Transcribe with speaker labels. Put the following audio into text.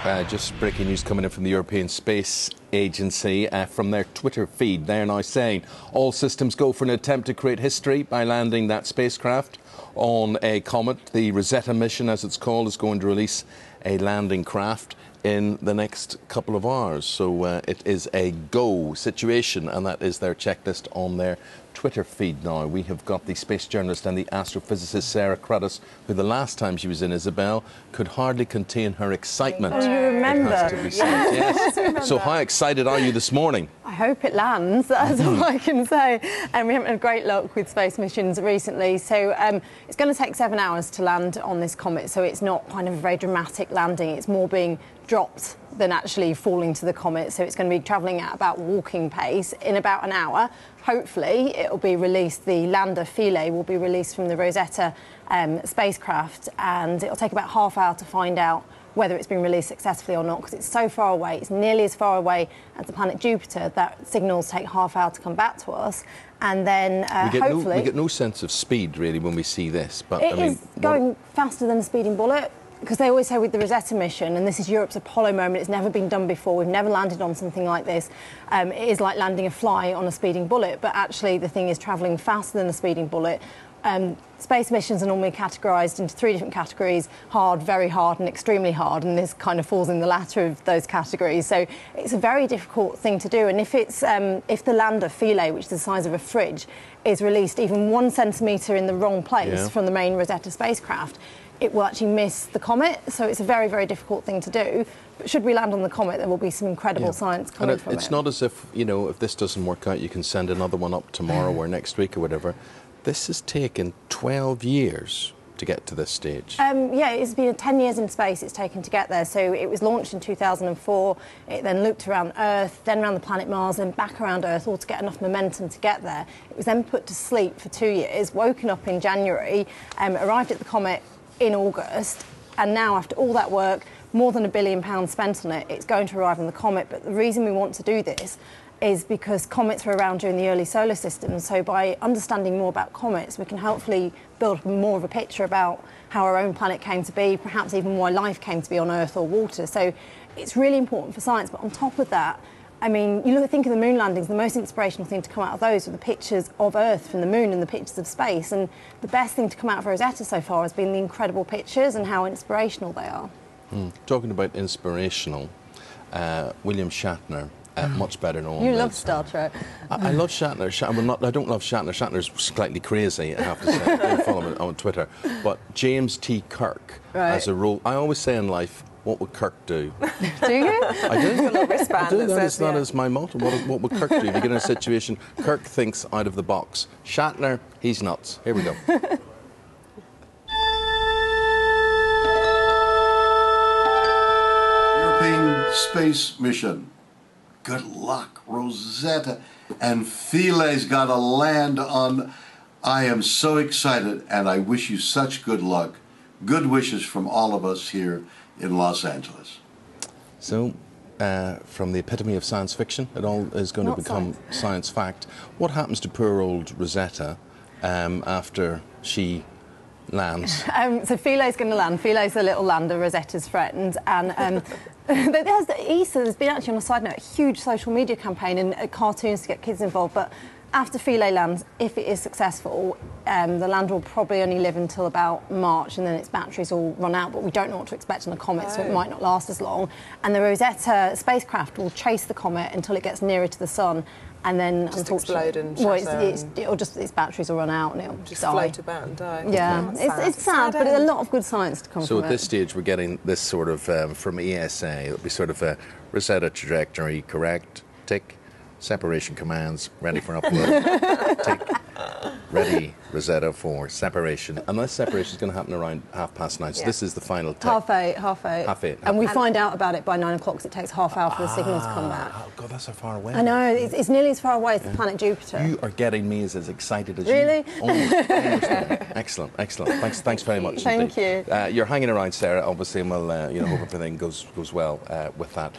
Speaker 1: Just breaking news coming in from the European Space Agency from their Twitter feed. They're now saying all systems go for an attempt to create history by landing that spacecraft on a comet. The Rosetta mission, as it's called, is going to release a landing craft in the next couple of hours. So it is a go situation, and that is their checklist on their Twitter feed now. We have got the space journalist and the astrophysicist Sarah Cruddas, who the last time she was in Isabel could hardly contain her excitement.
Speaker 2: Oh, you remember?
Speaker 1: It has to be said. Yes. So how excited are you this morning?
Speaker 2: I hope it lands, that's all I can say. And we haven't had great luck with space missions recently. So it's going to take 7 hours to land on this comet, so it's not kind of a very dramatic landing. It's more being dropped than actually falling to the comet. So it's going to be travelling at about walking pace in about an hour. Hopefully it'll be released, the lander Philae will be released from the Rosetta spacecraft, and it'll take about half hour to find out whether it's been released successfully or not, because it's so far away. It's nearly as far away as the planet Jupiter that signals take half hour to come back to us. And then hopefully...
Speaker 1: we get no sense of speed, really, when we see this. But
Speaker 2: it is going faster than a speeding bullet, because they always say with the Rosetta mission, and this is Europe's Apollo moment, it's never been done before, we've never landed on something like this, it is like landing a fly on a speeding bullet, but actually the thing is travelling faster than a speeding bullet. Space missions are normally categorised into 3 different categories: hard, very hard and extremely hard, and this kind of falls in the latter of those categories. So it's a very difficult thing to do, and if the lander Philae, which is the size of a fridge, is released even 1 centimetre in the wrong place from the main Rosetta spacecraft, it will actually miss the comet, so it's a very, very difficult thing to do. But should we land on the comet, there will be some incredible science coming from it.
Speaker 1: It's not as if, you know, if this doesn't work out, you can send another one up tomorrow or next week or whatever. This has taken 12 years to get to this stage.
Speaker 2: Yeah, it's been 10 years in space it's taken to get there. So it was launched in 2004, it then looped around Earth, then around the planet Mars, then back around Earth, all to get enough momentum to get there. It was then put to sleep for 2 years, woken up in January, arrived at the comet in August, and now after all that work, more than £1 billion spent on it, it's going to arrive on the comet. But the reason we want to do this is because comets were around during the early solar system, so by understanding more about comets we can hopefully build more of a picture about how our own planet came to be, perhaps even why life came to be on Earth or water. So it's really important for science, but on top of that, I mean, think of the moon landings, the most inspirational thing to come out of those were the pictures of Earth from the moon and the pictures of space, and the best thing to come out of Rosetta so far has been the incredible pictures and how inspirational they are.
Speaker 1: Talking about inspirational, William Shatner, much better known.
Speaker 2: You love Star Trek.
Speaker 1: I love Shatner. I don't love Shatner. Shatner's slightly crazy, I have to say. Don't follow him on Twitter. But James T. Kirk has a role. I always say in life, what would Kirk do?
Speaker 2: Do you?
Speaker 1: I do.
Speaker 3: A little wristband
Speaker 1: I do. That
Speaker 3: is
Speaker 1: my motto. What would Kirk do? If you get in a situation, Kirk thinks out of the box. Shatner, he's nuts. Here we go.
Speaker 4: European space mission. Good luck, Rosetta. And Philae's got to land on... I am so excited, and I wish you such good luck. Good wishes from all of us here in Los Angeles.
Speaker 1: So, from the epitome of science fiction, it all is going to become science fact. What happens to poor old Rosetta after she lands?
Speaker 2: So Philae's going to land. Philae's a little lander, Rosetta's friend, and there's ESA. There's been actually, on a side note, a huge social media campaign and cartoons to get kids involved. But after Philae lands, if it is successful, the lander will probably only live until about March, and then its batteries will run out. But we don't know what to expect on a comet, so it might not last as long. And the Rosetta spacecraft will chase the comet until it gets nearer to the sun, and then
Speaker 3: just explode and
Speaker 2: its batteries will run out and it'll
Speaker 3: just
Speaker 2: die.
Speaker 3: Float about and die.
Speaker 2: Yeah, it's sad, but there's a lot of good science to come from it.
Speaker 1: So at this stage, we're getting this sort of from ESA. It'll be sort of a Rosetta trajectory, correct? Tick. Separation commands ready for upload. Tick. Ready, Rosetta, for separation. Unless separation is going to happen around 9:30. So this is the final tick.
Speaker 2: Half eight. And we find out about it by 9 o'clock, because it takes half hour for the signal to come back.
Speaker 1: Oh, God, that's so far away.
Speaker 2: I know, it's nearly as far away as the planet Jupiter.
Speaker 1: You are getting me as excited as
Speaker 2: really?
Speaker 1: You. Almost. Excellent. Thanks very much.
Speaker 2: Thank you.
Speaker 1: You're hanging around, Sarah, obviously, and we'll hope everything goes well with that.